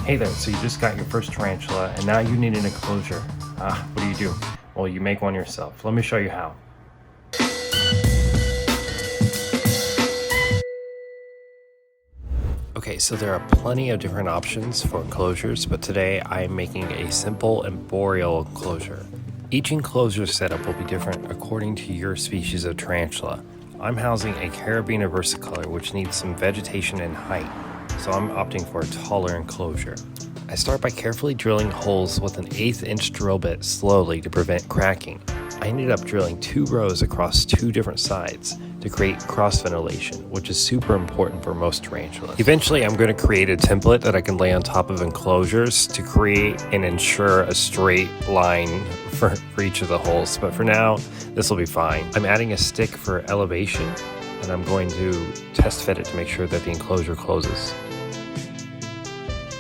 Hey there, so you just got your first tarantula and now you need an enclosure. What do? Well, you make one yourself. Let me show you how. Okay, so there are plenty of different options for enclosures, but today I am making a simple arboreal enclosure. Each enclosure setup will be different according to your species of tarantula. I'm housing a Carabiner versicolor, which needs some vegetation and height, so I'm opting for a taller enclosure. I start by carefully drilling holes with an 1/8 inch drill bit slowly to prevent cracking. I ended up drilling 2 rows across 2 different sides to create cross ventilation, which is super important for most tarantulas. Eventually, I'm going to create a template that I can lay on top of enclosures to create and ensure a straight line for each of the holes, but for now, this will be fine. I'm adding a stick for elevation, and I'm going to test fit it to make sure that the enclosure closes.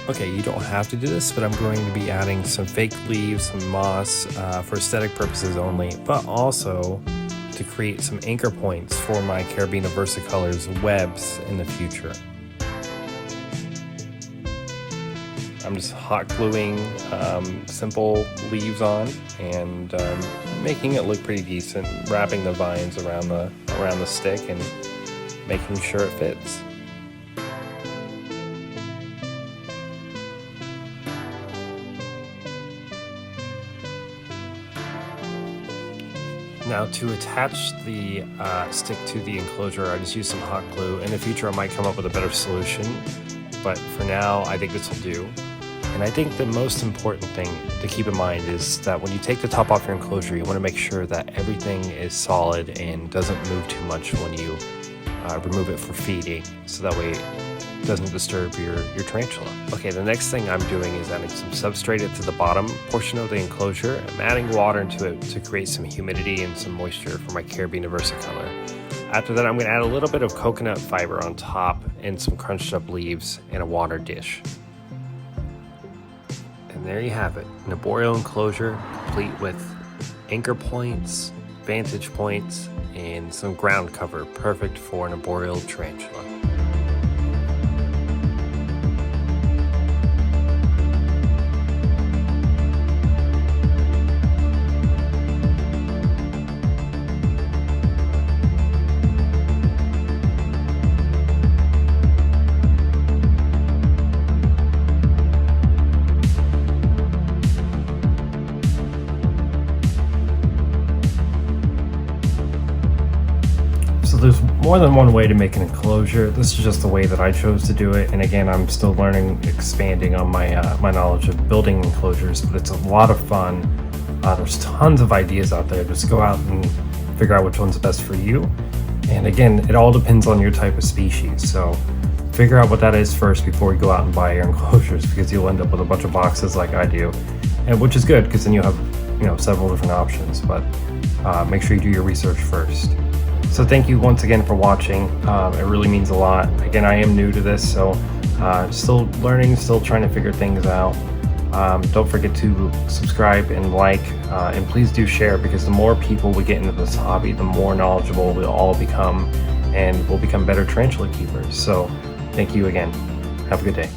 Okay, you don't have to do this, but I'm going to be adding some fake leaves, some moss for aesthetic purposes only, but also to create some anchor points for my Carabiner versicolor's webs in the future. I'm just hot gluing simple leaves on and making it look pretty decent, wrapping the vines around the stick and making sure it fits. Now to attach the stick to the enclosure, I just use some hot glue. In the future I might come up with a better solution, but for now I think this will do. And I think the most important thing to keep in mind is that when you take the top off your enclosure, you want to make sure that everything is solid and doesn't move too much when you remove it for feeding, so that way it doesn't disturb your tarantula. Okay, the next thing I'm doing is adding some substrate to the bottom portion of the enclosure. I'm adding water into it to create some humidity and some moisture for my Carabiner versicolor. After that, I'm going to add a little bit of coconut fiber on top and some crunched up leaves in a water dish. And there you have it, an arboreal enclosure complete with anchor points, vantage points, and some ground cover, perfect for an arboreal tarantula. So there's more than one way to make an enclosure. This is just the way that I chose to do it. And again, I'm still learning, expanding on my knowledge of building enclosures, but it's a lot of fun. There's tons of ideas out there. Just go out and figure out which one's best for you. And again, it all depends on your type of species. So figure out what that is first before you go out and buy your enclosures, because you'll end up with a bunch of boxes like I do, and which is good because then you'll have several different options. But make sure you do your research first. So thank you once again for watching. It really means a lot. Again, I am new to this, so still learning, still trying to figure things out. Don't forget to subscribe and like, and please do share, because the more people we get into this hobby, the more knowledgeable we'll all become, and we'll become better tarantula keepers. So thank you again. Have a good day.